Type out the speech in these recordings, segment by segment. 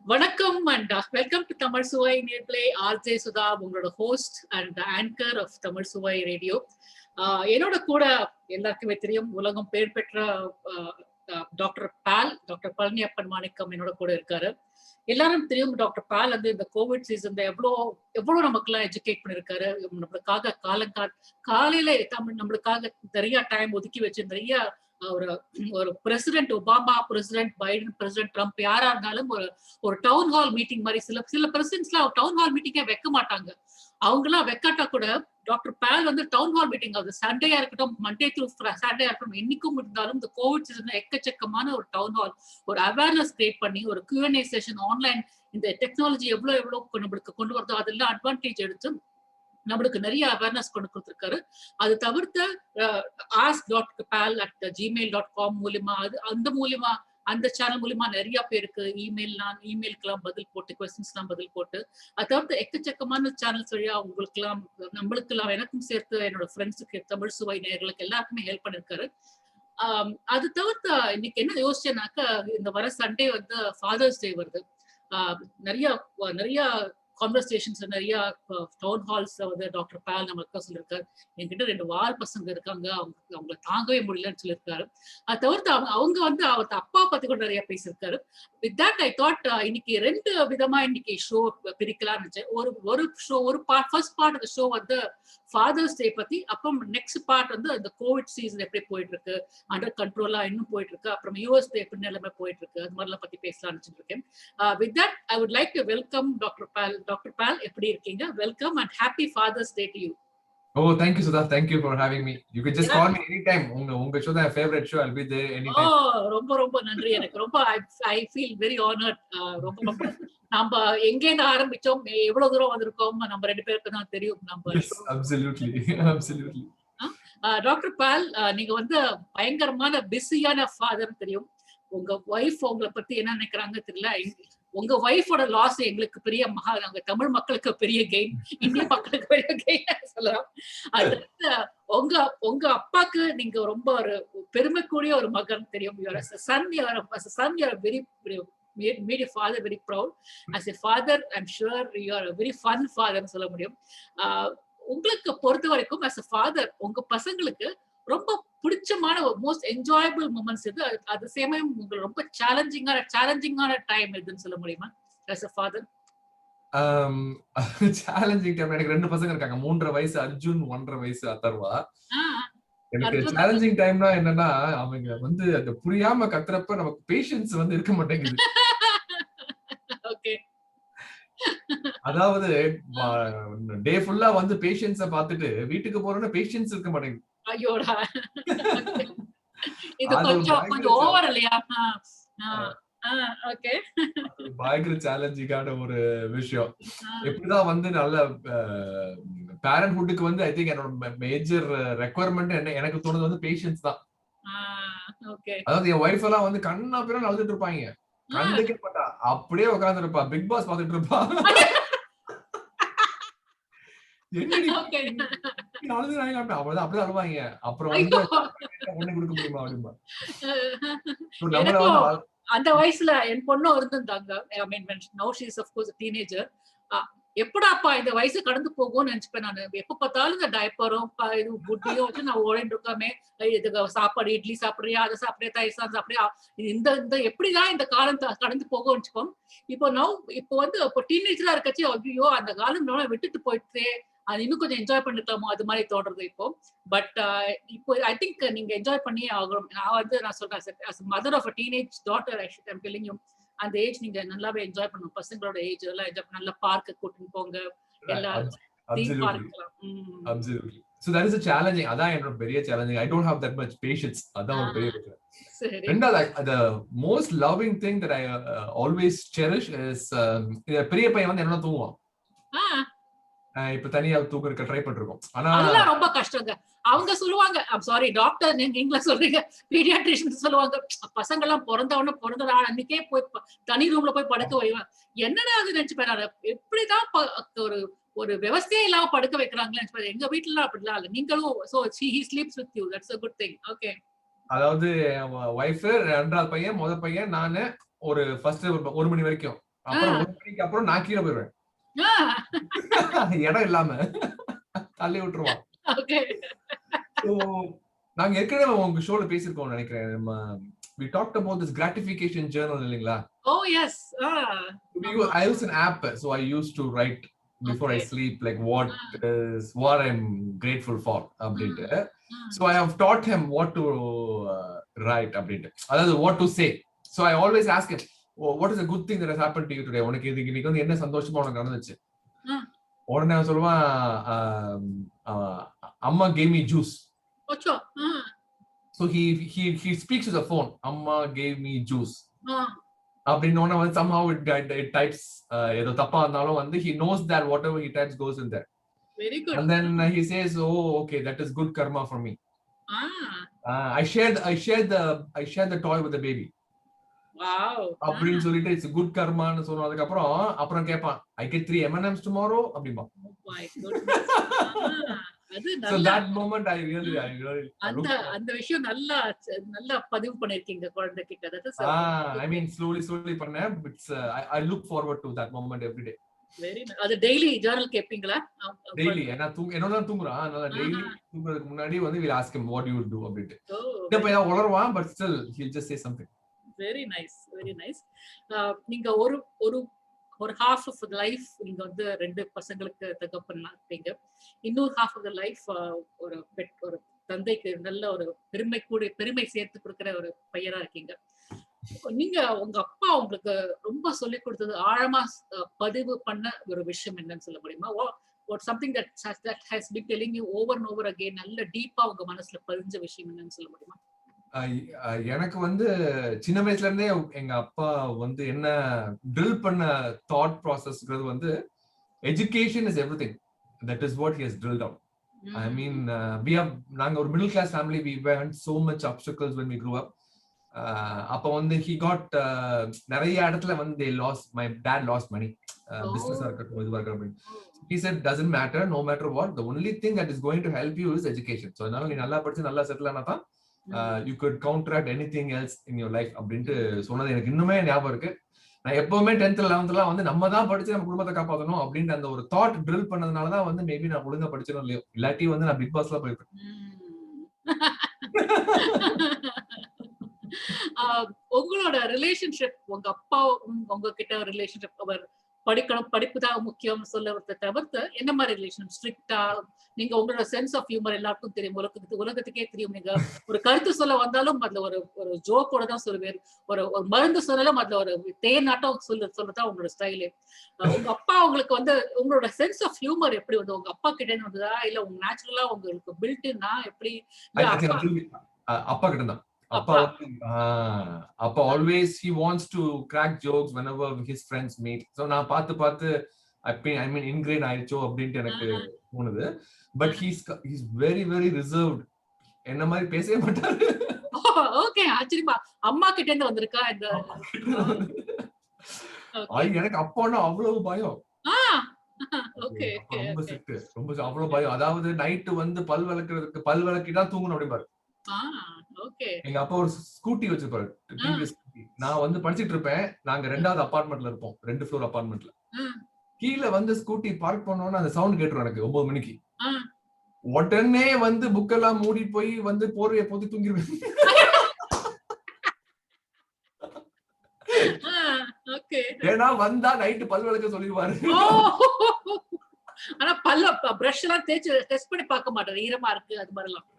வணக்கம் and welcome to Tamizh Suvai நேயர்களே. RJ Sudha உங்களோட host and anchor of Tamizh Suvai radio. என்னோட கூட எல்லாருக்குமே தெரியும், உலகம் பேர் பெற்ற டாக்டர் டாக்டர் பழனியப்பன் மாணிக்கம் என்னோட கூட இருக்காரு. எல்லாரும் தெரியும், டாக்டர் பால் வந்து இந்த கோவிட் சீசன்ல எவ்வளவு நமக்குலாம் எஜுகேட் பண்ணிருக்காரு. நம்மளுக்காக காலையில நம்மளுக்காக நிறைய டைம் ஒதுக்கி வச்சு நிறைய ஒரு president Obama, president Biden, president Trump யாரா இருந்தாலும் ஒரு டவுன் ஹால் மீட்டிங் மாதிரி சில பிரசிடென்ட்ஸ்லாம் டவுன் ஹால் மீட்டிங்கே வைக்க மாட்டாங்க. அவங்க எல்லாம் வைக்காட்டா கூட டாக்டர் பால் வந்து டவுன் ஹால் மீட்டிங் ஆகுது. சண்டேயா இருக்கட்டும், மண்டே த்ரூ சாட்டர்டே இருக்கட்டும், என்னைக்கும் இருந்தாலும் இந்த கோவிட் சீசன் எக்கச்சக்கமான ஒரு டவுன் ஹால், ஒரு அவேர்னஸ் கிரியேட் பண்ணி ஒரு Q&A செஷன் ஆன்லைன், இந்த டெக்னாலஜி எவ்வளவு நம்மளுக்கு கொண்டு வருதோ அதெல்லாம் அட்வான்டேஜ் எடுத்து நம்மளுக்கு நிறைய அவேர்னஸ் கொண்டு கொடுத்திருக்காரு. அது தவிர்த்து ask.pal@gmail.com மூலியமா அந்த சேனல் மூலியமா நிறைய பேருக்கு இமெயிலுக்கெல்லாம் பதில் போட்டு, கொஸ்டின்ஸ்லாம் பதில் போட்டு, அது தவிர்த்து எக்கச்சக்கமான சேனல்ஸ் வழியா நம்மளுக்கெல்லாம் எனக்கும் சேர்த்து என்னோட ஃப்ரெண்ட்ஸுக்கு, தமிழ் சுவை நேயர்களுக்கு எல்லாருக்குமே ஹெல்ப் பண்ணிருக்காரு. அது தவிர்த்து இன்னைக்கு என்ன யோசிச்சேன்னாக்கா, இந்த வர சண்டே வந்து ஃபாதர்ஸ் டே வருது. நிறைய கான்வர்சேஷன்ஸ், நிறைய டவுன் ஹால்ஸ் வந்து டாக்டர் பால் நம்மளுக்கு சொல்லியிருக்காரு. என்கிட்ட 2 வால் பசங்க இருக்காங்க, அவங்களை தாங்கவே முடியலன்னு சொல்லியிருக்காரு. அது தவிர்த்து அவங்க வந்து அவர் அப்பா பத்தி கூட நிறைய பேசியிருக்காரு. வித் தட் ஐ தாட் இன்னைக்கு 2 விதமா இன்னைக்கு ஷோ பிரிக்கலாம்னு நினைச்சேன். ஒரு show, first part of show வந்து ஃபாதர்ஸ் டே பத்தி, அப்புறம் நெக்ஸ்ட் பார்ட் வந்து அந்த கோவிட் சீசன் எப்படி போயிட்டு இருக்கு, அண்டர் கண்ட்ரோலா இன்னும் போயிட்டு இருக்கு, அப்புறம் யூஎஸ் எப்படி நிலைமை போயிட்டு இருக்கு, அது மாதிரிலாம் பத்தி பேசலாம்னு நினைச்சிட்டு இருக்கேன். With that I would like to welcome doctor Paul. Doctor Paul, எப்படி இருக்கீங்க? Welcome and happy Father's Day to you. Oh, thank you, Sudha. Thank you for having me. You can just call me anytime. Unga show my favorite show. I'll be there anytime. ரொம்ப நன்றி. எனக்கு ரொம்ப I feel very honored. ரொம்ப நம்ம எங்கேருந்து ஆரம்பிச்சோம், எவ்வளவு தூரம் வந்திருக்கோம், நம்ம 2 பேருக்கு தான் தெரியும். Absolutely. டாக்டர் பால், நீங்க வந்து பயங்கரமான பிஸியான ஃபாதர் தெரியும். உங்க ஒய்ஃப் உங்களை பத்தி என்ன நினைக்கிறாங்க தெரியல. உங்க ஒய்ஃபோட லாஸ் எங்களுக்கு பெரிய நாங்க தமிழ் மக்களுக்கு பெரிய கெயின், இந்திய மக்களுக்கு பெரிய கெயின் சொல்லலாம். அது உங்க அப்பாக்கு நீங்க ரொம்ப ஒரு பெருமைக்குரிய ஒரு மகன் தெரியும். son, you're very made your father very proud. As a father, I'm sure you are a very fun father சொல்ல முடியும். உங்களுக்கு பொறுத்த வரைக்கும் as a father, உங்க பசங்களுக்கு ரொம்ப பிடிச்சமான மோஸ்ட் என்ஜாயபிள் மூமெண்ட்ஸ் எது? அது சேமையும் உங்களுக்கு ரொம்ப சேலஞ்சிங்கான டைம் எதுன்னு சொல்ல முடியுமா as a father? Challenging time. எனக்கு 2 பசங்க இருக்காங்க. 3.5 வயசு அர்ஜுன், 1.5 வயசு அதர்வா. எனக்கு சேலஞ்சிங் டைம்னா என்னன்னா, அவங்க வந்து அது புரியாம கத்துறப்ப நமக்கு பேஷன்ஸ் வந்து இருக்க மாட்டேங்குது. ஓகே. அதாவது டே ஃபுல்லா வந்து பேஷன்ஸ பார்த்துட்டு வீட்டுக்கு போறோம்னா பேஷன்ஸ் இருக்க மாட்டேங்குது. ஐயோடா, இது கொஞ்சம் ஓவர் இல்லையா? ஓகே. பயங்கர சேலஞ்சிங்கான ஒரு விஷயம். எப்படிதான் வந்து நல்ல பேரண்ட்ஹுட்க்கு வந்து ஐ திங்க் என்னோட மேஜர் ரெக்வயர்மெண்ட் எனக்கு தோணுது வந்து பேஷன்ஸ் தான். ஓகே. அதாவது என் ஒய்ஃப் எல்லாம் வந்து கண்ணா பிறகு அழுதுட்டு இருப்பாங்க. கண்டுக்க மாட்டா, அப்படியே உட்கார்ந்து இருப்பா, பிக் பாஸ் பாத்துட்டு இருப்பா. அப்படிதான் அழுவாங்க. அப்புறம் வந்து ஒண்ணு கொடுக்க முடியுமா அப்படிமா. அந்த வயசுல என் பொண்ணும் இருந்திருந்தாங்க. ஐ மீன் now she is of course a teenager. எப்படாப்பா இந்த வயசு கடந்து போகும்னு நினைச்சுப்பேன் நான். எப்ப பார்த்தாலும் இந்த டைப்பரும் இது புட்டியும் வச்சு நான் ஓடிட்டு இருக்காமே, இதுக்கு சாப்பாடு, இட்லி சாப்பிடுறியா, அதை சாப்பிடுறியா, தயிர் சாதம் சாப்பிடுறியா, இந்த எப்படிதான் இந்த காலம் கடந்து போகும் வச்சுப்போம். இப்போ வந்து இப்போ டீனேஜரா இருக்கச்சு, ஐயோ அந்த காலம் விட்டுட்டு போயிட்டு அது இன்னும் கொஞ்சம் என்ஜாய் பண்ணிக்கலாமோ, அது மாதிரி தோன்றது இப்போ. பட் இப்போ ஐ திங்க் நீங்க என்ஜாய் பண்ணியே ஆகணும். நான் சொல்றேன், mother of a teenage daughter, I'm telling you, அந்த ஏஜ் நீங்க நல்லாவே என்ஜாய் பண்ணணும். பசங்களோட ஏஜ் எல்லாம் என்ஜாய் பண்ண, நல்ல பார்க்கு கூட்டிட்டு போங்க, எல்லாரும் தீம் பார்க்கலாம். Absolutely. So that is a challenging. அதான் என்னோட பெரிய challenging. I don't have that much patience. அதான் ஒரு பெரிய விஷயம். ரெண்டாவது, the most loving thing that I always cherish is பெரிய பையன் வந்து என்ன தூங்குவான். இப்ப தனியா தூக்குறதுக்கு ட்ரை பண்ணிருக்கோம். ஆனா அதெல்லாம் ரொம்ப கஷ்டங்க. அவங்க சொல்லுவாங்க, சாரி டாக்டர், நீங்க இங்கிலீஷ் சொல்றீங்க, பீடியாட்ரிஷியன் சொல்லுவாங்க, பசங்க எல்லாம் பிறந்த நாள் அன்னைக்கே போய் தனி ரூம்ல போய் படுக்க வைவேன். என்னடா அது நினைச்சுப்பேன், எப்படிதான் ஒரு விவசாயம் இல்லாம படுக்க வைக்கிறாங்களே. எங்க வீட்டுல அப்படிலாம் இல்ல. நீங்களும் he sleeps with you, that's a good thing. Okay. அதாவது வைஃப், 2வது பையன், முதல் பையன், நானு ஒரு ஃபர்ஸ்ட் 1 மணி வரைக்கும் அப்புறம் 1 மணிக்கு அப்புறம் நான் கீழே போயிடுவேன். இடம் இல்லாம தள்ளி விட்டுருவான். நாங்க ஏற்கனவே உங்க ஷோல பேசிருக்கோம் நினைக்கிறேன். நம்ம we talked about this gratification journal இல்லீங்களா? Oh yes. I use an app, so I used to write before I sleep, like what I'm grateful for அப்படின்ட்டு. So I have taught him what to write அப்படின்ட்டு, அதாவது what to say. So I always ask him, what is a good thing that has happened to you today? உனக்கு இன்னைக்கு வந்து என்ன சந்தோஷமா உனக்கு நடந்துச்சு? உடனே அவன் சொல்லுவான், அம்மா gave me juice. So he speaks to the phone, amma gave me juice. அப்படினோன வந்து somehow it types ஏதோ தப்பா இருந்தாலும் வந்து he knows that whatever he types goes in there. Very good. And then he says, oh okay, that is good karma for me. I shared the toy with the baby. Wow. அப்படின்னு சொல்லிட்டு it's good karma ன்னு சொன்னதுக்கு அப்புறம் கேட்பான், I get 3 M&Ms tomorrow அப்படிம்பா. Oh my goodness. So that moment I really அந்த விஷயம் நல்லா பதிவு பண்ணிருக்கீங்க குழந்தை கிட்ட. I mean slowly பண்ணேன். I look forward to that moment every day. Very nice. அது டெய்லி ஜர்னல் கேப்பீங்களா? டெய்லி என்னோட தூங்குறான், அதனால டெய்லி தூங்குறதுக்கு முன்னாடி வந்து we'll ask him what you would do அப்படிட்டு. இப்ப ஏதா உளறுவான், but still he'll just say something. Very nice, very nice. நீங்க ஒரு half of the life நீங்க வந்து 2 பசங்களுக்கு தகப்பனா இருப்பீங்க. இன்னொரு half of the life ஒரு தந்தைக்கு நல்ல ஒரு பெருமை சேர்த்து கொடுக்கிற ஒரு பையனா இருக்கீங்க. நீங்க உங்க அப்பா உங்களுக்கு ரொம்ப சொல்லி கொடுத்தது, ஆழமா பதிவு பண்ண ஒரு விஷயம் என்னன்னு சொல்ல முடியுமா? What something that has been telling you over and over again, நல்ல டீப்பா உங்க மனசுல பதிஞ்ச விஷயம் என்னன்னு சொல்ல முடியுமா? எனக்கு வந்து சின்ன வயசுல இருந்தே எங்க அப்பா வந்து என்ன ட்ரில் பண்ண தாட் ப்ராசஸ்ங்கிறது வந்து education is everything. That is what he has drilled out. I mean, நாங்க ஒரு middle class family, we went so much obstacles when we grew up. அப்ப வந்து he got நிறைய இடத்துல வந்து my dad lost money, business இருக்கட்டும், இதுவா இருக்கட்டும். He said, doesn't matter, no matter what, the only thing that is going to help you is education. So அதனால நீ நல்லா படிச்சு நல்லா செட்டில் ஆனா தான் you could counteract anything else in your life அப்படின்ட்டு சொன்னது எனக்கு இன்னுமே ஞாபகம் இருக்கு. நான் எப்பவுமே 10th 11th வந்து நம்ம தான் படிச்சு நம்ம குடும்பத்தை காப்பாற்றணும் அப்படின்ற அந்த ஒரு தாட் ட்ரில் பண்ணதுனாலதான் வந்து மேபி நான் ஒழுங்கா படிச்சனும் இல்லையோ, இல்லாட்டி வந்து நான் பிக் பாஸ்ல போயிருப்பேன். உங்களோட ரிலேஷன்ஷிப், உங்க அப்பா உங்ககிட்ட ரிலேஷன்ஷிப், அவர் படிப்பு தான் முக்கியம் சொல்ல தவிர்த்து என்ன மாதிரி ரிலேஷன்? ஸ்ட்ரிக்டா, நீங்க உங்களோட சென்ஸ் ஆஃப் ஹியூமர் எல்லாருக்கும் தெரியும், உலகத்துக்கே தெரியும். நீங்க ஒரு கருத்து சொல்ல வந்தாலும் அதுல ஒரு ஜோக்கோட தான் சொல்லுவேன், ஒரு மருந்து சொல்லலாம் அதுல ஒரு தேனாட்டம் சொல்லதான் உங்களோட ஸ்டைலு. உங்க அப்பா உங்களுக்கு வந்து உங்களோட சென்ஸ் ஆஃப் ஹியூமர் எப்படி வந்து உங்க அப்பா கிட்ட இருந்து வந்ததா, இல்ல உங்க நேச்சுரலா உங்களுக்கு பில்ட்னா எப்படி? அப்பா கிட்ட தான். அப்பா always he wants to crack jokes whenever his friends meet. So நான் பார்த்து I mean ingrained ஆயிடுச்சோ அப்படின்ட்டு எனக்கு தோணுது. But he's very very reserved. என்ன மாதிரி பேசவே மாட்டாரு. ஓகே, ஆச்சரியமா. அம்மா கிட்ட இருந்து வந்திருக்கா இந்த? எனக்கு அப்பான்னா அவ்வளவு பயம். ஓகே, ரொம்ப ஸ்ட்ரிக்ட், ரொம்ப அவ்வளவு பயம். அதாவது நைட் வந்து பல் விளக்கி தான் தூங்கணும் அப்படிம்பாரு. எங்க அப்பா ஒரு ஸ்கூட்டி வச்சிருப்பாரு, நான் வந்து படிச்சிட்டு இருப்பேன். நாங்க 2வது அபார்ட்மெண்ட்ல இருப்போம், 2 ஃப்ளோர் அபார்ட்மெண்ட்ல. கீழே வந்து ஸ்கூட்டி பார்க் பண்ணோம்னா அந்த சவுண்ட் கேட்டுரும் எனக்கு 9 மணிக்கு. உடனே வந்து புக்கெல்லாம் மூடி போய் வந்து போர்வையை போத்தி தூங்கிடுவேன். ஏன்னா வந்தா நைட்டு பல் விளக்க சொல்லிடுவாரு. ஆனா பல்ல பிரஷ் எல்லாம் தேய்ச்சு டெஸ்ட் பண்ணி பார்க்க மாட்டாரு, ஈரமா இருக்கு அது மாதிரிலாம்.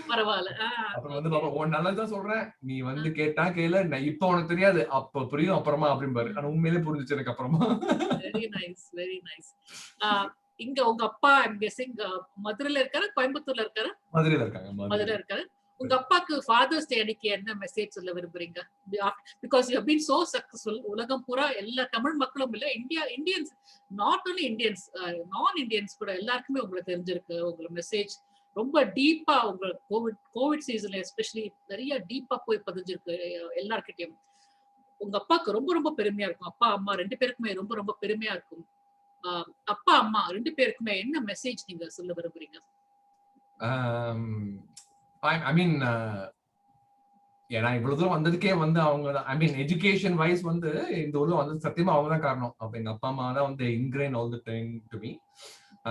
பரவாயில்ல. அப்புறம் வந்து பாப்பா, உன் நல்லதான் சொல்றேன், நீ வந்து கேட்டா கேளு, இப்ப உனக்கு தெரியாது, அப்ப புரியும் அப்புறமா அப்படிம்பாரு. ஆனா உண்மையிலே புரிஞ்சுச்சு எனக்கு அப்புறமா. Very nice, very nice. இங்க உங்க அப்பா ஐம் கெஸிங் மதுரையில இருக்காரு, கோயம்புத்தூர்ல இருக்காரு? மதுரையில இருக்காங்க. மதுரையில இருக்காரு. உங்க அப்பாக்கு ஃபாதர்ஸ் டே அன்னைக்கு என்ன மெசேஜ் சொல்ல விரும்புறீங்க? Because you have been so successful. உலகம் பூரா எல்லா தமிழ் மக்களும் இல்ல, Indians, not only Indians, non Indians கூட எல்லாருக்குமே உங்களுக்கு தெரிஞ்சிருக்கு. உங்களோட மெசேஜ் ரொம்ப டீப்பா, உங்க கோவிட் சீசன்ல எஸ்பெஷலி நிறைய டீப்பா போய் பதிஞ்சிருக்கு எல்லார்கிட்டயும். உங்க அப்பாவுக்கு ரொம்ப ரொம்ப பெருமையா இருக்கும். அப்பா அம்மா 2 பேருக்குமே ரொம்ப ரொம்ப பெருமையா இருக்கும். அப்பா அம்மா 2 பேருக்குமே என்ன மெசேஜ் நீங்க சொல்ல விரும்புறீங்க? I mean ஏன்னா இவ்வளவு தூரம் வந்ததுக்கே வந்து அவங்க ஐ மீன் எஜுகேஷன் வைஸ் வந்து இந்த ஊர்ல வந்து சத்தியமா அவங்க தான் காரணம். அப்ப எங்க அப்பா அம்மா தான் வந்து இன்கிரைன் all the time to me.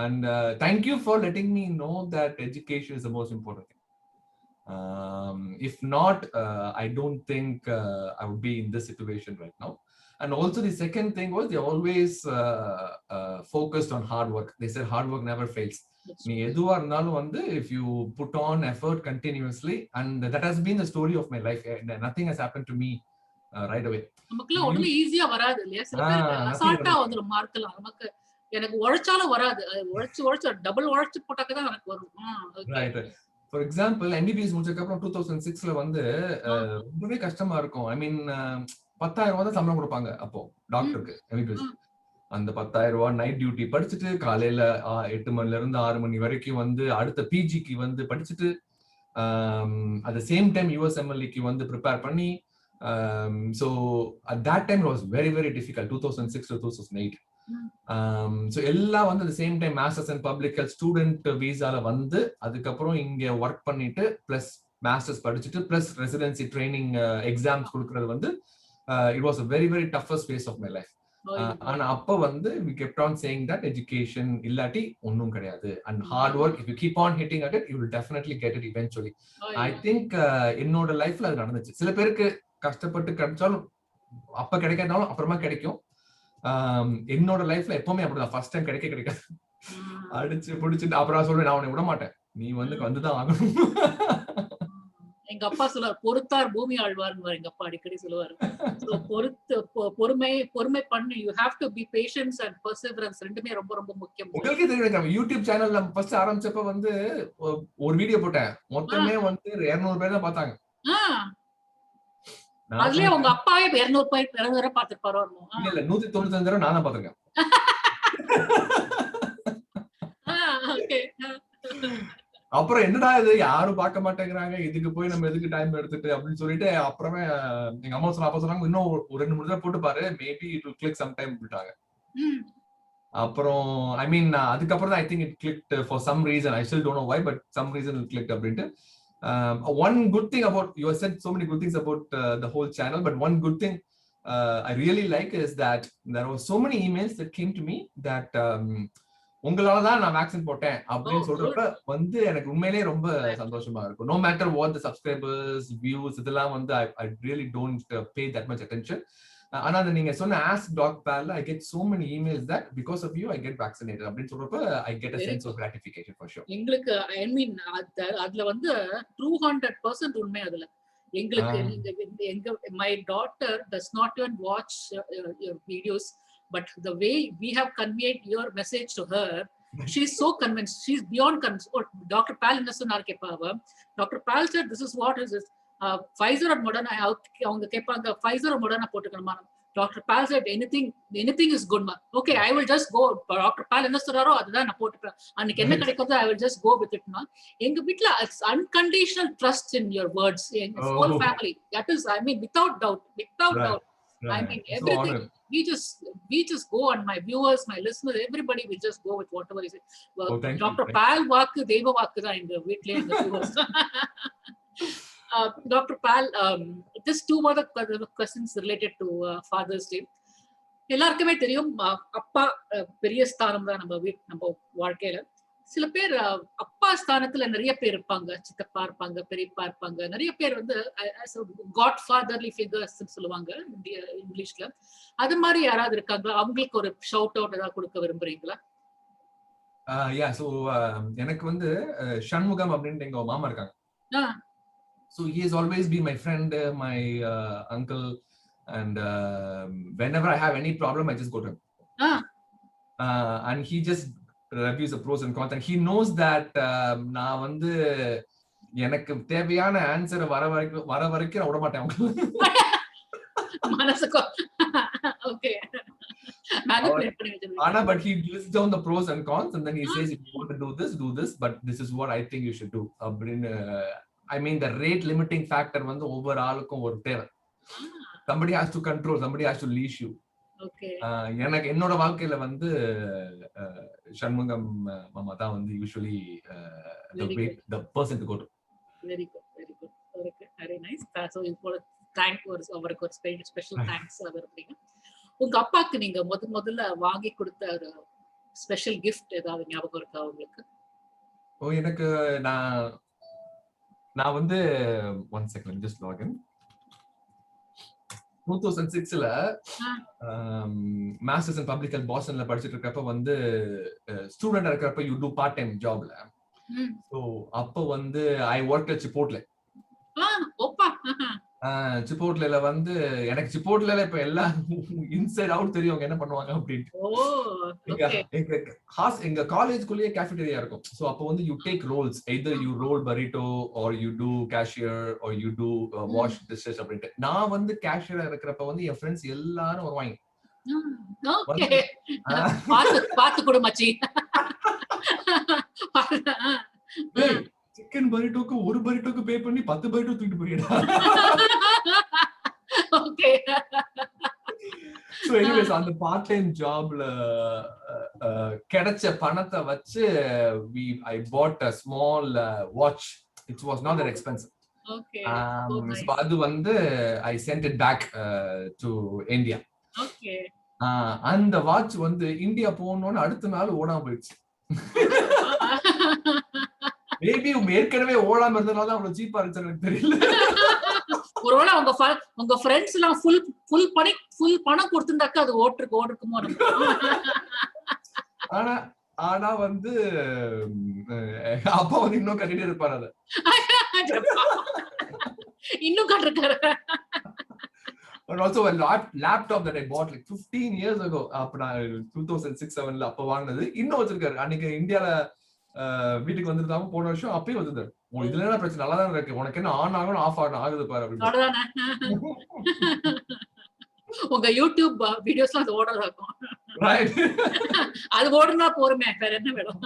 And thank you for letting me know that education is the most important thing. If not, I don't think I would be in this situation right now. And also the second thing was they always focused on hard work. They said hard work never fails. நீ எதுவா இருந்தாலும் வந்து if you put on effort continuously, and that has been the story of my life. Nothing has happened to me right away. நமக்குலாம் ஒண்ணுமே ஈஸியா வராது இல்லையா? சில பேருக்கு அசால்ட்டா வந்துரும் மார்க்லாம். நமக்கு எனக்கு உழைச்சாலும் வராது. உழைச்சு டபுள் உழைச்சு போட்டாக்க தான் எனக்கு வரும். ரைட். ஃபார் எக்ஸாம்பிள் MBBS முடிச்சதுக்கு அப்புறம் 2006ல வந்து ரொம்பவே கஷ்டமா இருக்கும். ஐ மீன் 10,000 ரூபாய் தான் சம்பளம் கொடுப்பாங்க அப்போ டாக்டருக்கு MBBS. அந்த 10,000 ரூபாய் நைட் டியூட்டி படிச்சுட்டு காலையில 8 மணில இருந்து 6 மணி வரைக்கும் வந்து அடுத்த பிஜிக்கு வந்து படிச்சுட்டு at the same time USMLEக்கு வந்து ப்ரிப்பேர் பண்ணி so at that time it was very very difficult 2006 to 2008. So எல்லாம் வந்து the same time masters and public health student விசால வந்து அதுக்கப்புறம் இங்க ஒர்க் பண்ணிட்டு பிளஸ் மாஸ்டர்ஸ் படிச்சுட்டு பிளஸ் ரெசிடென்சி ட்ரைனிங் எக்ஸாம்ஸ் கொடுக்கறது வந்து it was a very very toughest phase of my life. ஆனா அப்ப வந்து we kept on saying that education இல்லாட்டி ஒண்ணும் கிடையாது, and hard work if you keep on hitting at it you will definitely get it eventually. I think என்னோட லைஃப்ல அது நடந்துச்சு. சில பேருக்கு கஷ்டப்பட்டு கிடைச்சாலும் அப்ப கிடைக்காதாலும் அப்புறமா கிடைக்கும். என்னோட லைஃப்ல எப்பவுமே அப்படிதான், ஃபர்ஸ்ட் டைம் கிடைக்காது, அடிச்சு பிடிச்சிட்டு அப்புறம் சொல்லுவேன் நான் உன்னை விட மாட்டேன், நீ வந்துதான் ஆகணும். எங்க அப்பா சொல்லுவார், பொறுத்தார் பூமி ஆழ்வார்னு எங்க அப்பா அடிக்கடி சொல்லுவாரு. பொறுமை பண்ணு, you have to be patience and perseverance, ரெண்டுமே ரொம்ப ரொம்ப முக்கியம். உங்களுக்கே தெரியும், யூடியூப் சேனல் நம்ம ஃபர்ஸ்ட் ஆரம்பிச்சப்ப வந்து ஒரு வீடியோ போட்டேன், மொத்தமே வந்து 200 பேர் தான் பார்த்தாங்க. அதுலயே உங்க அப்பாவே 200 பேர் பார்த்திருப்பாரோ? இல்ல 195 தடவை நான் தான் பார்த்திருக்கேன். அப்புறம் என்னடா இது யாரும் பார்க்க மாட்டேங்கிறாங்க, இதுக்கு போய் நம்ம எதுக்கு டைம் எடுத்துட்டு அப்படின்னு சொல்லிட்டு அப்புறமே எங்க அம்மா சொன்னாங்க இன்னும் ஒரு 2-3 தடவை போட்டு பாரு, maybe it will click some time விட்டாங்க. அப்புறம் ஐ மீன் அதுக்கப்புறம் தான் I think it clicked for some reason, I still don't know why, but some reason it clicked அப்படின்ட்டு. One good thing about, you have said so many good things about the whole channel, but one good thing I really like is that there were so many emails that came to me that உங்களாலதான் நான் vaccine போட்டேன் அப்படின்னு சொல்றப்ப வந்து எனக்கு உண்மையிலேயே ரொம்ப சந்தோஷமா இருக்கும். No matter what the subscribers, views, இதெல்லாம் வந்து I really don't pay that much attention. ஆனா நீங்க சொன்ன ask doc pal, I get so many emails that because of you I get vaccinated அப்படின்னு சொல்றப்ப I get a sense of gratification for sure. எங்களுக்கு I mean அதுல வந்து 200% உண்மை. அதுல எங்களுக்கு எங்க my daughter does not even watch your videos, but the way we have conveyed your message to her, she's so convinced, she's beyond convinced. Dr. Pal என்ன சொன்னார் கேட்பாவ, Dr. Pal said this is what is this Pfizer or Moderna, அவங்க கேட்பாங்க Pfizer or Moderna போட்டுக்கணுமா? Dr. Pal said anything is good ma. Okay, I will just go, Dr. Pal என்ன சொல்றாரோ அதுதான் நான் போட்டுப்பேன், அன்னைக்கு என்ன கிடைக்குதோ I will just go with it ma. எங்க வீட்ல it's unconditional trust in your words, in whole family. That is, I mean, without doubt. I mean, everything we just go, and my viewers, my listeners, everybody will just go with whatever is it. Dr. Pal வாக்கு தெய்வ வாக்கு தான் எங்க வீட்லயே எங்க viewers. Dr. Pal, just two other questions related to Father's Day. எல்லாருக்குமே தெரியும் அப்பா பெரிய ஸ்தானம் தான் நம்ம வாழ்க்கையில. சில பேர் அப்பா ஸ்தானத்துல நிறைய பேர் இருப்பாங்க, சித்தப்பா இருப்பாங்க, பெரியப்பா இருப்பாங்க, நிறைய பேர் வந்து காட் ஃபாதர்லி ஃபிகர்ஸ் சொல்லுவாங்க இங்கிலீஷ்ல. அது மாதிரி யாராவது இருக்காங்களா? அவங்களுக்கு ஒரு ஷவுட் அவுட் ஏதாவது கொடுக்க விரும்புறீங்களா? சோ எனக்கு வந்து சண்முகம் அப்படின்னு எங்க மாமா இருக்காங்க. So he has always been my friend, my uncle, and whenever I have any problem I just go to him. And he just reviews the pros and cons, and he knows that நான் வந்து எனக்கு தேவையான answer வர வரைக்கும் நான் விட மாட்டேன் மனசுக்கு. Okay. Anna, but he lists down the pros and cons, and then he says if you want to do this, but this is what I think you should do. I mean, the rate limiting factor வந்து ஒவ்வொரு ஆளுக்கும் ஒரு தேவை. Somebody has to control, somebody has to leash you. Okay. எனக்கு என்னோட வாழ்க்கையில வந்து சண்முகம் மாமா தான் வந்து usually the person to go to. Very good. அவருக்கு. Very nice. சோ இப்போ அவருக்கு ஒரு ஸ்பெஷல் தேங்க்ஸ் அவருக்கு. உங்க அப்பாக்கு நீங்க முதல்ல வாங்கி கொடுத்த ஒரு ஸ்பெஷல் கிஃப்ட் ஏதாவது ஞாபகம் இருக்கா உங்களுக்கு? எனக்கு நான் வந்து ஒன் செகண்ட் ஜஸ்ட் லாகின் 2006ல மாஸ்டர்ஸ் இன் பப்ளிக் ஹெல்த் பாஸ்டன்ல படிச்சிட்டு இருக்கப்ப வந்து ஸ்டூடெண்டா இருக்கிறப்ப யூ டூ பார்ட் டைம் ஜாப்ல. சோ அப்ப வந்து ஐ ஒர்க் அட் சிப்போட்ல. சிப்போட்ல வந்து எனக்கு சிப்போட்ல இப்ப எல்லாம் இன்சைட் அவுட் தெரியும் அவங்க என்ன பண்ணுவாங்க அப்படின்ட்டு. எங்க காலேஜ்க்குள்ளேயே கேஃபேட்டரியா இருக்கும். சோ அப்ப வந்து you take roles, either you roll burrito or you do cashier or you do wash dishes அப்படின்ட்டு. நான் வந்து கேஷியரா இருக்கிறப்ப வந்து என் ஃப்ரெண்ட்ஸ் எல்லாரும் வருவாங்க. பாத்து கொடு மச்சி. சிக்கன் பரிட்டோக்கு ஒரு பரிட்டோக்கு பே பண்ணி 10 பரிட்டோ தூக்கிட்டு போறியடா. ஓகே. So anyways, அந்த பார்ட் டைம் ஜாப்ல கிடைச்ச பணத்தை வச்சு I bought a small watch. It was not that expensive. Okay. So அது வந்து I sent it back to India. Okay. அந்த வாட்ச் வந்து இந்தியா போனோன்னு அடுத்த நாள் ஓடாம போயிடுச்சு. மேபி ஏற்கனவே ஓடாம இருந்தனால தான் அவ்வளவு சீப்பா இருந்துச்சு எனக்கு தெரியல. ஒருவேளை உங்க ஃப்ரெண்ட்ஸ் எல்லாம் ஃபுல் பணம் கொடுத்துட்டாக்க அது ஓடுக்குமோ. ஆனா வந்து அப்பா வந்து இன்னும் கட்டிட்டே இருப்பாரு அத. இன்னும் கட்டிருக்காரு. And also a laptop that I bought like 15 years ago. அப்ப நான் 2006-7ல அப்ப வாங்கினது இன்னும் வச்சிருக்காரு. அன்னைக்கு இந்தியால வீட்டுக்கு வந்துருந்தாங்க போன வருஷம் அப்பயும் வந்தது. இதுல என்ன பிரச்சனை, நல்லா தான் இருக்கு, உனக்கு என்ன ஆன் ஆகணும் ஆஃப் ஆகணும் ஆகுது பாரு அப்படின்னு. உங்க யூடியூப் வீடியோஸ்லாம் அது ஓடதா இருக்கும். அது ஓடுனா போருமே, வேற என்ன வேணும்.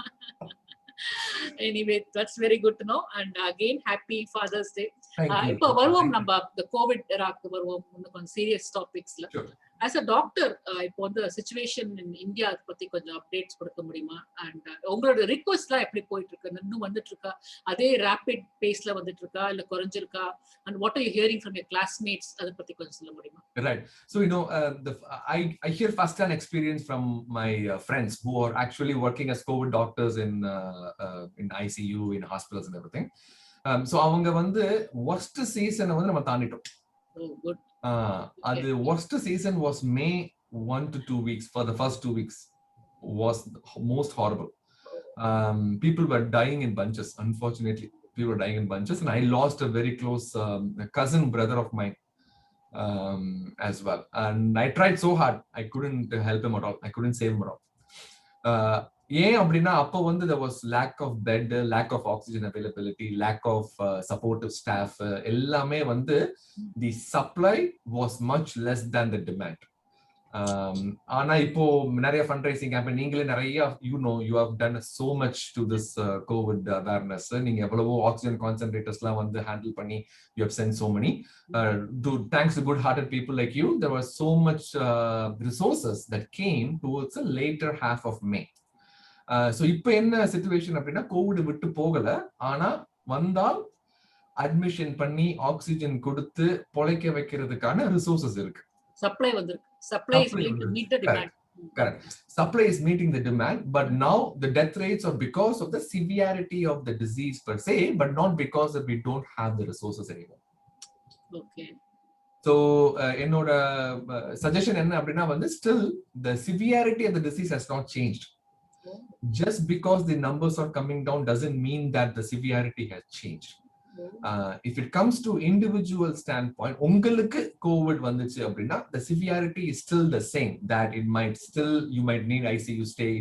Anyway, that's very good to know. And again, happy Father's Day. இப்போ வருவோம் நம்ம the COVID eraக்கு வருவோம், கொஞ்சம் சீரியஸ் டாபிக்ஸ்ல. As a doctor, இப்போ வந்து சிச்சுவேஷன் இன் இந்தியா அதை பத்தி கொஞ்சம் அப்டேட்ஸ் கொடுக்க முடியுமா? அண்ட் உங்களோட ரிக்வெஸ்ட்லாம் எப்படி போயிட்டு இருக்கு? இன்னும் வந்துட்டு இருக்கா? அதே ரேபிட் பேஸ்ல வந்துட்டு இருக்கா இல்ல குறைஞ்சிருக்கா? And what are you hearing from your classmates, அதை பத்தி கொஞ்சம் சொல்ல முடியுமா? Right. So I hear first-hand experience from my friends who are actually working as COVID doctors in ICU, in hospitals and everything. So அவங்க வந்து worst season வந்து நம்ம தாண்டிட்டோம். Oh, good. The worst season was May 1 to 2 weeks. For the first 2 weeks was most horrible. People were dying in bunches. Unfortunately, people were dying in bunches, and I lost a very close cousin brother of mine as well. And I tried so hard. I couldn't help him at all. I couldn't save him at all. ஏன் அப்படின்னா அப்போ வந்து there was lack of bed, lack of oxygen availability, lack of supportive staff. எல்லாமே வந்து the supply was much less than the demand. ஆனா இப்போ நிறைய fundraising campaign நீங்களே நிறைய you have done so much to this COVID awareness. நீங்க எவ்வளவோ oxygen concentrators-லாம் வந்து handle பண்ணி you have sent so many. Thanks to good-hearted people like you, there was so much resources that came towards the later half of May. So இப்போ என்ன situation அப்படின்னா Covid விட்டு போகல, ஆனா வந்தால் அட்மிஷன் பண்ணி ஆக்சிஜன் கொடுத்து பொழைக்க வைக்கிறதுக்கான ரிசோர்சஸ் இருக்கு. சப்ளை வந்திருக்கு. Supply is willing to meet the demand. Correct. Supply is meeting the demand, but now the death rates are because of the severity of the disease per se, but not because that we don't have the resources anymore. Okay. So என்னோட suggestion என்ன அப்படின்னா வந்து still the severity of the disease has not changed. Just because the numbers are coming down doesn't mean that the severity has changed. If it comes to individual standpoint, உங்களுக்கு COVID வந்துச்சு அப்படின்னா the severity is still the same, that you might need ICU stay,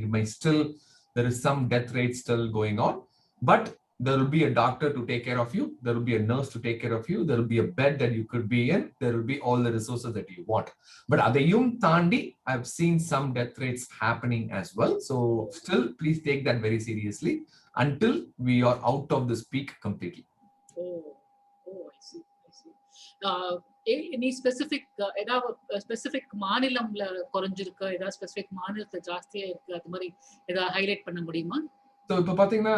there is some death rate still going on, but there will be a doctor to take care of you, there will be a nurse to take care of you, there will be a bed that you could be in, there will be all the resources that you want. But adayum thandi, I've seen some death rates happening as well. So still please take that very seriously until we are out of this peak completely. I see. any specific மாநிலம்ல குறைஞ்சிருக்கு, ஏதாவது specific மாநிலத்துல ஜாஸ்தியா இருக்கு, அது மாதிரி ஏதாவது highlight பண்ண முடியுமா? So இப்ப பாத்தீங்கன்னா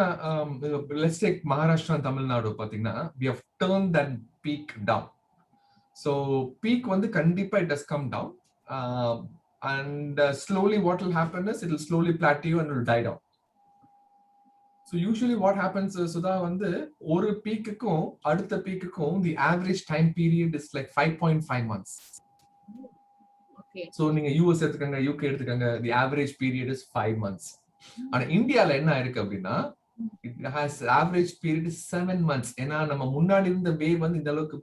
let's take Maharashtra and Tamil Nadu பாத்தீங்கன்னா we have turned that peak down. So peak வந்து கண்டிப்பா it has come down, and slowly what will happen is it will slowly plateau and it will die down. So usually what happens is Sudha வந்து ஒரு பீக்குக்கும் அடுத்த பீக்குக்கும் the average time period is like 5.5 months. Okay. So நீங்க US எடுத்துக்கங்க, UK எடுத்துக்கங்க, the average period is 5 months. ஆனா இந்தியால என்ன இருக்கு அப்படின்னா it has average period is 7 months. ஏன்னா நம்ம முன்னாடி இருந்த வேவ் வந்து இந்த அளவுக்கு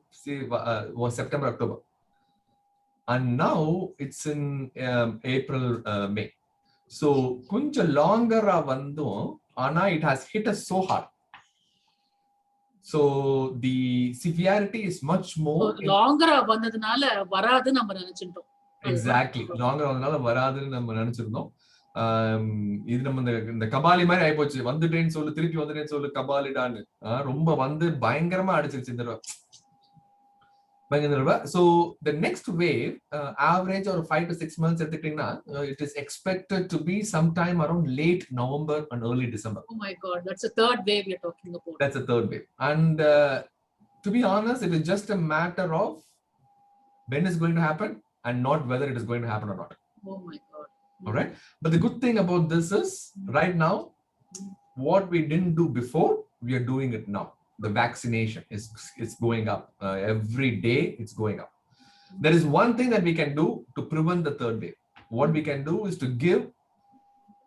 September October, and now it's in April May. So கொஞ்சம் லாங்கரா வந்தும் ஆனா it has hit us so hard. So the severity is much more longer வந்ததுனால வராது நம்ம நினைச்சிட்டோம். Exactly. லாங்கரா வந்தனால வராதுன்னு நம்ம நினைச்சிருந்தோம். இது நம்ம இந்த கபாலி மாதிரி ஆயிப்போச்சு. வந்துட்டேன்னு சொல்லு, திருப்பி வந்துட்டேன்னு சொல்லு, கபாலிடான்னு ரொம்ப வந்து பயங்கரமா அடிச்சிருச்சு இந்த தடவை. So the next wave, average or 5 to 6 months எடுத்துக்கிட்டீங்கன்னா, it is expected to be sometime around late November and early December. Oh my God, that's the third wave you're talking about. That's the third wave. And to be honest, it is just a matter of when it's going to happen and not whether it is going to happen or not. Oh my God. All right. But the good thing about this is right now, what we didn't do before, we are doing it now. The vaccination is going up. Every day it's going up. There is one thing that we can do to prevent the third wave. What we can do is to give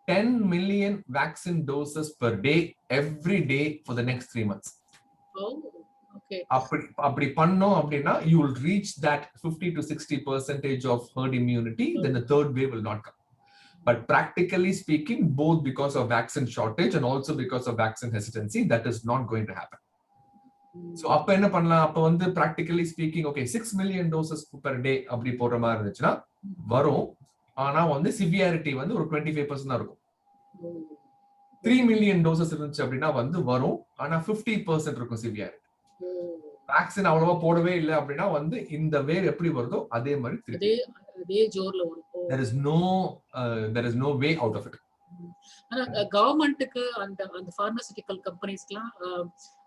10 million vaccine doses per day, every day for the next 3 months. Oh. Okay. அப்படி பண்ணோம் அப்படின்னா you will reach that 50 to 60% of herd immunity. Then the third wave will not come. But practically speaking, both because of vaccine shortage and also because of vaccine hesitancy, that is not going to happen. So அப்ப என்ன பண்ணலாம்? அப்ப வந்து practically speaking, okay, 6 million doses per day அப்படி போடுற மாதிரி இருந்துச்சுன்னா வரும். ஆனா வந்து severity வந்து ஒரு 25% தான் இருக்கும். 3 million doses இருந்துச்சு அப்படின்னா வந்து வரும். ஆனா 50% இருக்கும் severity. வேக்சின் அவ்வளவா போடவே இல்லை அப்படின்னா வந்து இந்த வேவ் எப்படி வருதோ அதே மாதிரி அதே ஜோர்ல வரும். there is no way out of it. ஆனா கவர்மெண்ட்டுக்கு அந்த பார்மசூட்டிக்கல் கம்பெனிஸ்க்குலாம்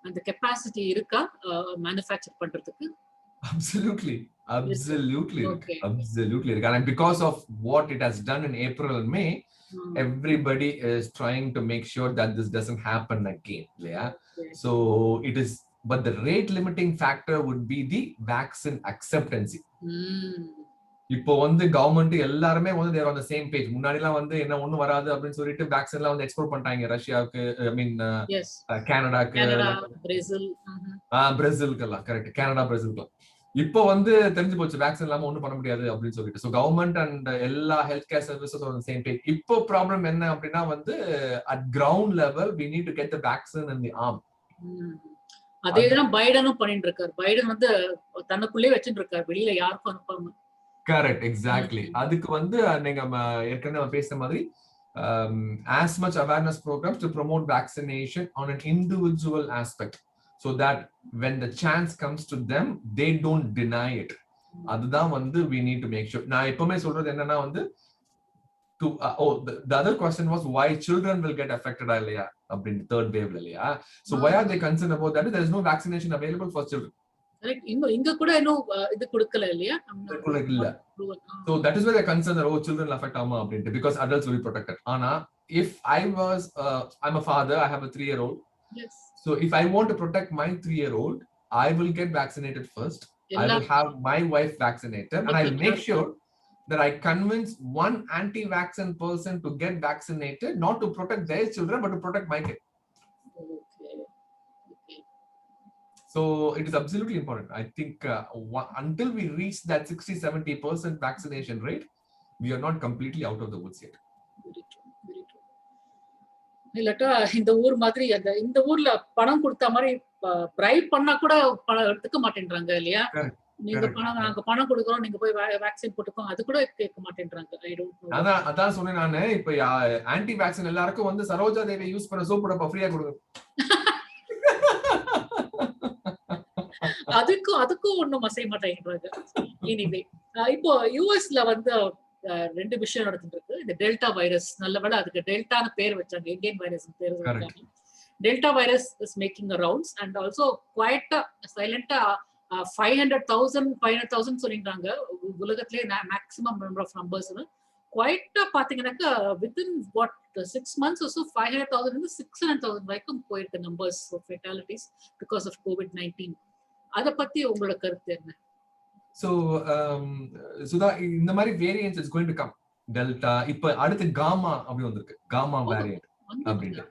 அந்த கெபாசிட்டி இருக்கா மேனுஃபேக்சர் பண்றதுக்கு? Absolutely. And because of what it has done in April and May, everybody is trying to make sure that this doesn't happen again. Yeah. So it is, but the rate limiting factor would be the vaccine acceptance. இப்போ வந்து government எல்லாருமே வந்து தேர் on the same page. முன்னாடிலாம் வந்து என்ன ஒண்ணு வராது அப்படின்னு சொல்லிட்டு வேக்சின்லாம் வந்து எக்ஸ்போர்ட் பண்ணிட்டாங்க ரஷ்யாவுக்கு, ஐ மீன் கனடாக்கு, பிரேசிலுக்கெல்லாம். Correct, Canada பிரேசிலுக்கு. இப்போ வந்து தெரிஞ்சு போச்சு வேக்சின் இல்லாம ஒண்ணும் பண்ண முடியாது அப்படின்னு சொல்லிட்டு. ஸோ கவர்மெண்ட் அண்ட் எல்லா health care services on the same page. இப்போ ப்ராப்ளம் என்ன அப்படின்னா வந்து at ground level we need to get the vaccine in the arm. அதேதான் பைடனும் பண்ணிட்டு இருக்காரு. பைடன் வந்து தனக்குள்ளே வச்சிட்டு இருக்காரு, வெளியில யாருக்கும் அனுப்பாம. Correct, exactly. அதுக்கு வந்து நீங்க ஏற்கனவே பேசுற மாதிரி as much awareness programs to promote vaccination on an individual aspect, so that when the chance comes to them, they don't deny it. அதுதான் வந்து we need to make sure. நான் எப்பவுமே சொல்றது என்னன்னா வந்து to the other question was why children will get affected இல்லையா அப்படின்னு third wave இல்லையா. So why are they concerned about that? There is no vaccination available for children. இங்க கூட இன்னும் இது கொடுக்கல இல்லையா? இல்ல. So that is why they're concerned that children will affect ஆமா அப்படின்ட்டு, because adults will be protected. ஆனா if I'm a father, I have a 3-year-old. Yes. So if I want to protect my 3-year-old, I will get vaccinated first. I will have my wife vaccinated, and I will make sure that I convince one anti-vaccine person to get vaccinated, not to protect their children, but to protect my kid. So it is absolutely important. I think until we reach that 60-70% vaccination rate, we are not completely out of the woods yet. இல்லட்டா இந்த ஊர் மாதிரி இந்த ஊர்ல பணம் கொடுத்த மாதிரி bribe பண்ணா கூட பணம் எடுத்துக்க மாட்டேன்றாங்க இல்லையா? நீங்க நாங்க பணம் கொடுக்குறோம், நீங்க போய் வேக்சின் போட்டுக்கோங்க, அது கூட கேட்க மாட்டேன்றாங்க. I don't know. அதான் சொன்னேன் நானு. இப்ப ஆன்டி வேக்சின் எல்லாருக்கும் வந்து சரோஜா தேவி யூஸ் பண்ண சோப் டப்பா ஃப்ரீயா கொடுங்க. அதுக்கும் ஒண்ணும் அசைய மாட்டேங்கிறாங்க. எனிவே இப்போ யுஎஸ்ல வந்து ரெண்டு விஷயம் நடந்துட்டு இருக்கு. இந்த டெல்டா வைரஸ், நல்ல வேளை அதுக்கு டெல்டான்னு பேர் வச்சாங்க, இந்தியன் வைரஸ் பேர் வச்சாங்க. Delta virus is making a rounds and also quite silent 500,000 சொல்லிட்டாங்க உலகத்திலே maximum number of numbers. Quite பாத்தீங்கன்னாக்கா within what 6 months or so 500,000 இருந்து 600,000 வரைக்கும் போயிருக்கு numbers of fatalities because of COVID-19. அத பத்தி உங்களோட கருத்து என்ன? So Sudha, இந்த மாதிரி variants is going to come. Delta, இப்ப அடுத்து காமா அப்படி வந்திருக்கு, காமா வேரியன்ட் அப்படின்ட்டு.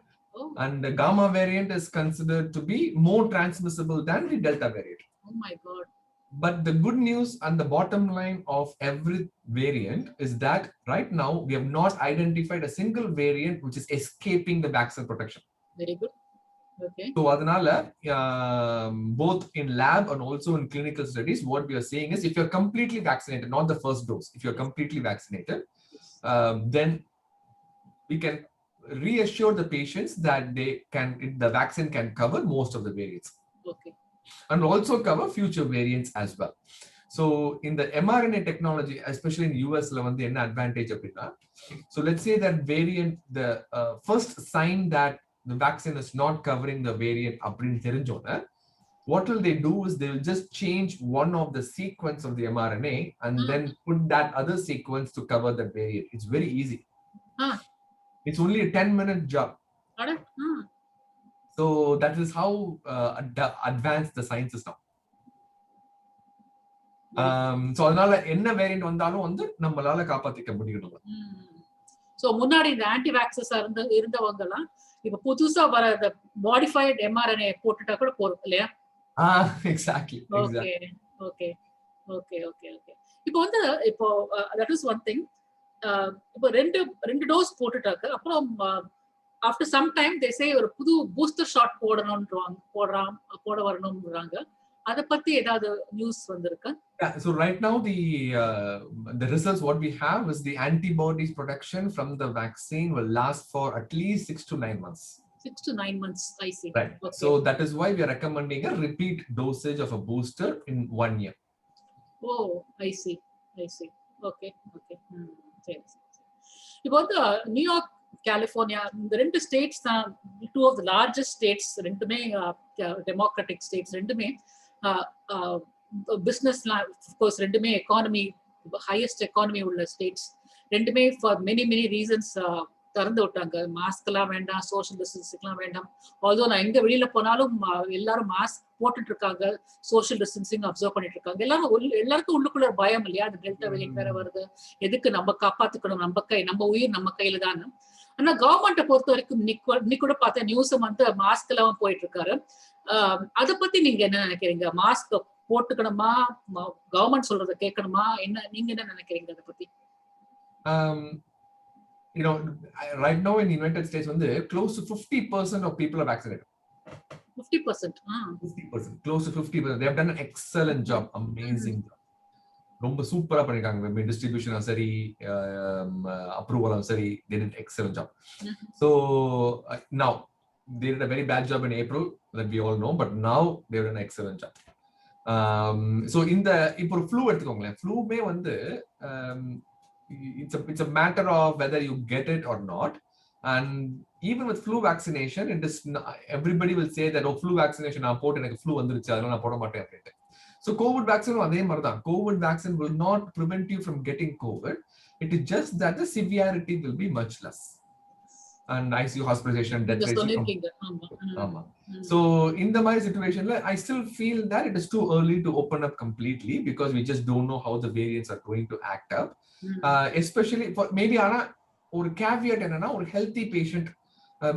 And the gamma variant is considered to be more transmissible than the delta variant. Oh my god. But the good news and the bottom line of every variant is that right now we have not identified a single variant which is escaping the vaccine protection. Very good. Okay. So adanala both in lab and also in clinical studies what we are seeing is if you're completely vaccinated, not the first dose, if you're completely vaccinated, then we can reassure the patients that the vaccine can cover most of the variants. Okay. And also cover future variants as well. So in the mRNA technology, especially in US la vandu enna advantage appadina, so let's say that variant, the first sign that the vaccine is not covering the variant appdin therinjona, what will they do is they will just change one of the sequence of the mRNA and then put that other sequence to cover the variant. It's very easy. It's only a 10-minute job. So that is how advanced the science is now. So அதனால என்ன variant வந்தாலும் வந்து நம்மளால காப்பாத்திக்க முடியும். So முன்னாடி இந்த anti வேக்சஸா இருந்தவங்க எல்லாம் இப்ப புதுசா வர the modified mRNA போட்டுட்டா கூட போறோம் இல்லையா? Exactly. Okay. இப்போ வந்து இப்போ that is one thing. இப்போ ரெண்டு டோஸ் போட்டுட்டாக்க அப்புறம் after some time they say ஒரு புது பூஸ்டர் ஷாட் போட வரணும்ன்றாங்க. அத பத்தி ஏதாவது நியூஸ் வந்திருக்கா? Yeah, so right now the results what we have is the antibodies protection from the vaccine will last for at least 6 to 9 months. 6 to 9 months, I see. Right. Okay. So that is why we are recommending a repeat dosage of a booster in 1 year. Oh, I see. Okay. சரி. இப்போ வந்து New York, California இந்த ரெண்டு states தான் two of the largest states. ரெண்டுமே democratic states, ரெண்டுமே பிசினஸ்லாம் கோர்ஸ், ரெண்டுமே எக்கானமி ஹையஸ்ட் எக்கானமி உள்ள ஸ்டேட்ஸ். ரெண்டுமே ஃபார் மெனி ரீசன்ஸ் திறந்து விட்டாங்க. மாஸ்க் எல்லாம் வேண்டாம், சோஷியல் டிஸ்டன்சிங்லாம் வேண்டாம். ஆல்தோ நான் எங்க வெளியில போனாலும் எல்லாரும் மாஸ்க் போட்டுட்டு இருக்காங்க, சோஷியல் டிஸ்டன்சிங் அப்சர்வ் பண்ணிட்டு இருக்காங்க. எல்லாருக்கும் உள்ளுக்குள்ள பயம் இல்லையா, அந்த டெல்டா வேரியன்ட் வேற வருது, எதுக்கு நம்ம காப்பாத்துக்கணும், நம்ம உயிர் நம்ம கையில தான். ஆனா கவர்மெண்ட்டை பொறுத்த வரைக்கும் இன்னைக்கு கூட பார்த்தா நியூஸ் வந்து மாஸ்க் எல்லாம் போயிட்டு இருக்காரு. அத பத்தி நீங்க என்ன நினைக்கிறீங்க? மாஸ்க் போட்டுக்கணுமா, கவர்மெண்ட் சொல்றதை கேட்கணுமா, நீங்க என்ன நினைக்கிறீங்க அத பத்தி? You know, right now in the United States, close to 50% of people are vaccinated. 50%? 50%. Close to 50%. They have done an excellent job. Amazing job. ரொம்ப சூப்பரா பண்ணிருக்காங்க. டிஸ்ட்ரிபியூஷன் சரி, அப்ரூவலும் சரி, they did excellent job. So now they did a very bad job in April that we all know, but now they did an excellent job. So இப்போ flu எடுத்துக்கோங்களேன். flu-மே it's a matter of whether you get it or not. And even with flu vaccination, it is not, everybody will say that flu vaccination நான் போட்டு எனக்கு flu வந்துருச்சு அதனால நான் போட மாட்டேன் அப்படின்ட்டு. So COVID vaccine அதே மாதிரி தான். COVID vaccine will not prevent you from getting COVID. It is just that the severity will be much less. And ICU hospitalization and death rate. So in the my situation, I still feel that it is too early to open up completely because we just don't know how the variants are going to act up. Especially for maybe or caveat enna or healthy patient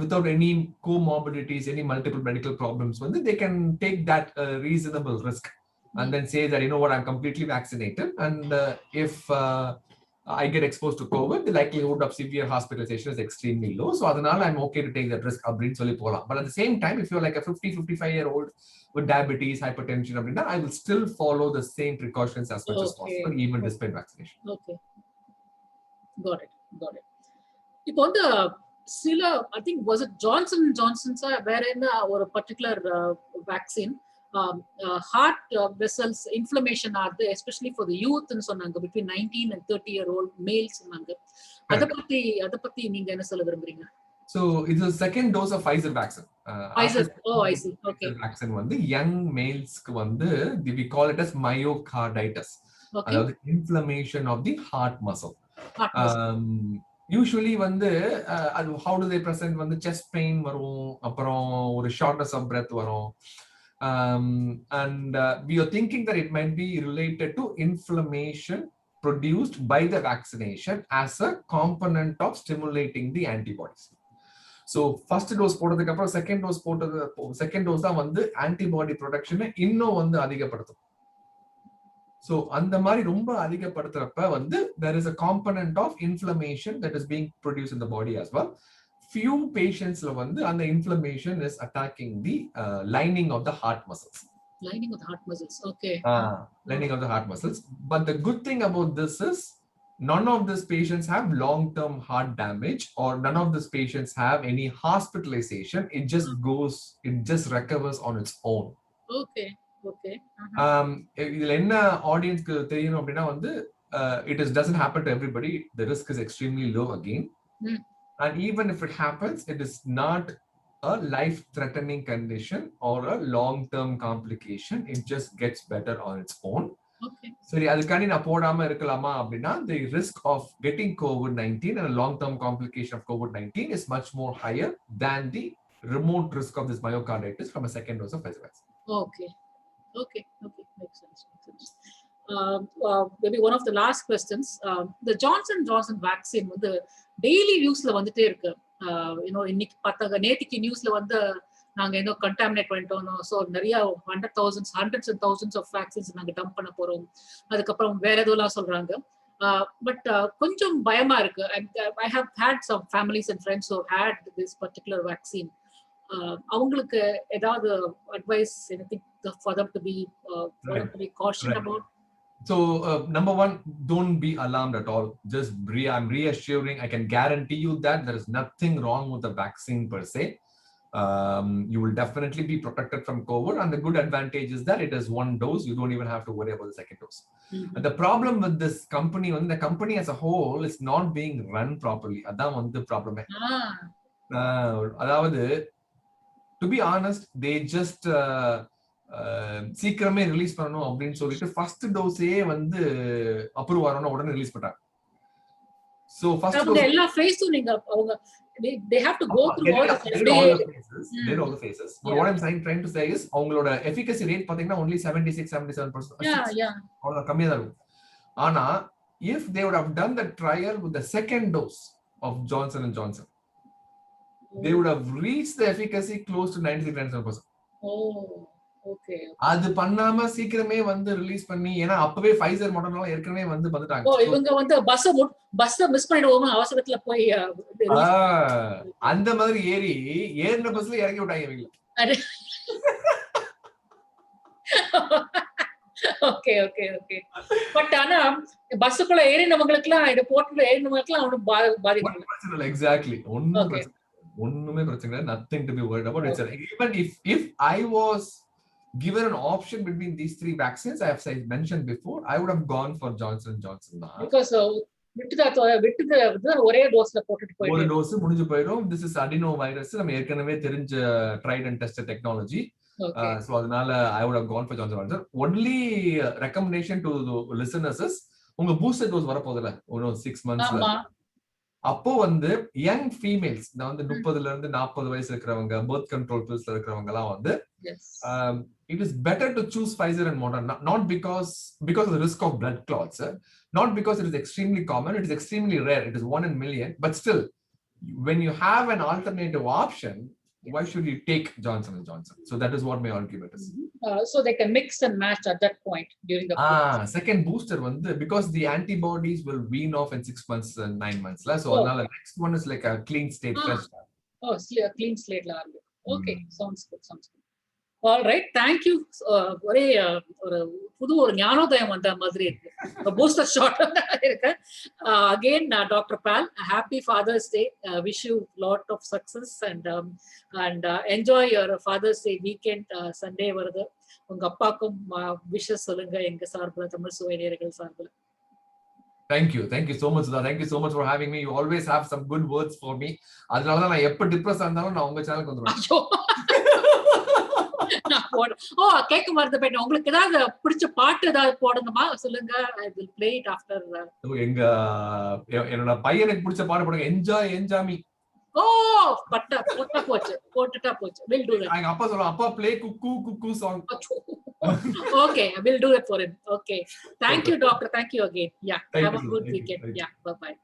without any comorbidities, any multiple medical problems, they can take that reasonable risk and then say that, you know what, I'm completely vaccinated, and if I get exposed to COVID, the likelihood of severe hospitalization is extremely low. So adanal I'm okay to take that risk abrin solli pola. But at the same time, if you're like a 55-year-old with diabetes, hypertension, I will still follow the same precautions as much as possible, even despite vaccination. Okay. Got it. இப்போ சில I think was it Johnson Johnson's வேற என்ன ஒரு particular vaccine heart vessels inflammation ஆகுது, especially for the youth ன்னு சொன்னாங்க, between 19 and 30-year-old males சொன்னாங்க. அத பத்தி நீங்க என்ன சொல்ல விரும்புறீங்க? So it's a second dose of Pfizer vaccine. Pfizer. Oh, I see. Okay. Vaccine வந்து young males க்கு வந்து we call it as myocarditis. Okay. அதாவது inflammation of the heart muscle. Heart muscle. Usually வந்து how do they present வந்து chest pain வரும், அப்புறம் ஒரு shortness of breath வரும். And we are thinking that it might be related to inflammation produced by the vaccination as a component of stimulating the antibodies. So first dose போட்டதுக்கு அப்புறம் second dose தான் வந்து antibody production இன்னும் வந்து அதிகப்படுத்தும். So அந்த மாதிரி ரொம்ப அதிகப்படுத்துறப்ப வந்து there is a component of inflammation that is being produced in the body as well. Few patients la வந்து அந்த inflammation is attacking the lining of the heart muscles. Lining of the heart muscles. Okay. Lining of the heart muscles. But the good thing about this is none of these patients have long-term heart damage, or none of these patients have any hospitalization. It just recovers on its own. Okay. Okay. இதுல என்ன ஆடியன்ஸ்க்கு தெரியணும் அப்படின்னா வந்து it doesn't happen to everybody. The risk is extremely low again. And even if it happens, it is not a life-threatening condition or a long-term complication. It just gets better on its own. Okay. சரி, அதுக்காண்டி நான் போடாம இருக்கலாமா அப்படின்னா the risk of getting COVID-19 and a long-term complication of COVID-19 is much more higher than the remote risk of this myocarditis from a second dose of Pfizer vaccine. Okay. Makes sense. Maybe one of the last questions. The Johnson & Johnson vaccine வந்து daily newsல வந்துட்டே இருக்கு. இன்னைக்கு பார்த்தாங்க, நேத்திக்கு நியூஸ்ல வந்து நாங்க contaminate பண்ணிட்டோம், ஸோ நிறைய hundreds and thousands of vaccines நாங்க டம்ப் பண்ண போறோம், அதுக்கப்புறம் வேற எதுவும் சொல்றாங்க. பட் கொஞ்சம் பயமா இருக்கு. I have had some families and friends who had this particular vaccine. அவங்களுக்கு ஏதாவது advice, anything for them to be cautioned about? So number one, don't be alarmed at all. I'm reassuring. I can guarantee you that there is nothing wrong with the vaccine per se. You will definitely be protected from COVID, and the good advantage is that it is one dose. You don't even have to worry about the second dose. And the problem with this company, the company as a whole is not being run properly. That's one the problem. அதாவது to be honest, they just சீக்கிரமே release பண்ணணும் அப்படின்னு சொல்லிட்டு first டோஸே வந்து approve ஆன உடனே release பண்றாங்க. So first dose எல்லா ஃபேஸும் நீங்க அவங்க they have to go through all the phases. All the phases. But what I'm trying to say is அவங்களோட efficacy rate பாத்தீங்கன்னா only 76-77%. அவ்வளவு கம்மியா தான் இருக்கும். ஆனா if they would have done the trial with the second dose of Johnson & Johnson, they would have reached the efficacy close to 96-97%. Okay. அது பண்ணாம சீக்கிரமே வந்து ரிலீஸ் பண்ணி, ஏன்னா அப்பவே Pfizer மாடல்லாம் ஏற்கனவே வந்து வந்துட்டாங்க. இவங்க வந்து பஸ் மிஸ் பண்ணிடுவோம் அவசரத்துல போய் அந்த மாதிரி ஏறின பஸ்ல இறங்கி விட்டாங்க இவங்க. ஓகே. பட் ஆனா பஸ்ஸுக்குள்ள ஏறினவங்களுக்குலாம் இது போட்டுல ஏறினவங்களுக்குலாம் ஒன்றும் பாதிக்கல. பிரச்சனை இல்லை. எக்ஸாக்ட்லி. ஒண்ணுமே பிரச்சனை இல்லை. nothing to be worried about. Even if I was given an option between these three vaccines I have mentioned before, I would have gone for Johnson & Johnson. Because விட்டுது ஒரே டோஸ்ல போட்டுட்டு போயிடும். ஒரு டோஸ் முடிஞ்சு போயிடும். This is adenovirus. நம்ம ஏற்கனவே தெரிஞ்ச tried and tested technology. So அதனால I would have gone for Johnson & Johnson. Only recommendation to the listeners is உங்க பூஸ்டர் டோஸ் வர போகுதுல 6 monthsல, அப்போ வந்து யங் ஃபீமேல்ஸ், வந்து 30ல இருந்து 40 வயசு இருக்கிறவங்க, பர்த் கண்ட்ரோல் பில்ஸ்ல இருக்கிறவங்க எல்லாம் வந்து it is better to choose Pfizer and Moderna, not because of the risk of blood clots, not because it is extremely common. It is extremely rare. It is 1 in a million. But still, when you have an alternative option, why should you take Johnson & Johnson? So that is what my argument is. So they can mix and match at that point during the second booster வந்து because the antibodies will wean off in 6 months and 9 months la. So the next one is like a clean state fresh. A clean slate la. Okay, sounds good. All right, thank you. ஒரே புது ஒரு ஞானோதயம் வந்த மாதிரி இருக்கு. Booster shot இருக்கு. Again, Dr. Pal, happy Father's Day. Wish you lot of success and enjoy your Father's Day weekend. Sunday வருது. உங்க அப்பாக்கும் wishes சொல்லுங்க எங்க சார்பில், தமிழ் சுவை நேயர்கள் சார்பில். Thank you so much, Sudha. Thank you so much for having me. You always have some good words for me. அதனால தான் நான் எப்ப டிப்ரஸ் ஆனாலும் நான் உங்க சேனலுக்கு வந்துருவேன். கேட்க மறந்து போயிட்டேன். உங்களுக்கு ஏதாவது பிடிச்ச பாட்டு ஏதாவது போடுங்கம்மா, சொல்லுங்க. I will play it after. எங்க என்னோட பையனுக்கு பிடிச்ச பாட்டு போடுங்க. Enjoy me. போட்டுட்டா போச்சு. We'll do that. எங்க அப்பா சொல்லுவாங்க, அப்பா play cook song. Okay, we'll do it for him. Okay. Thank you, doctor. Thank you again. Yeah. Have a good weekend. Yeah. Bye-bye.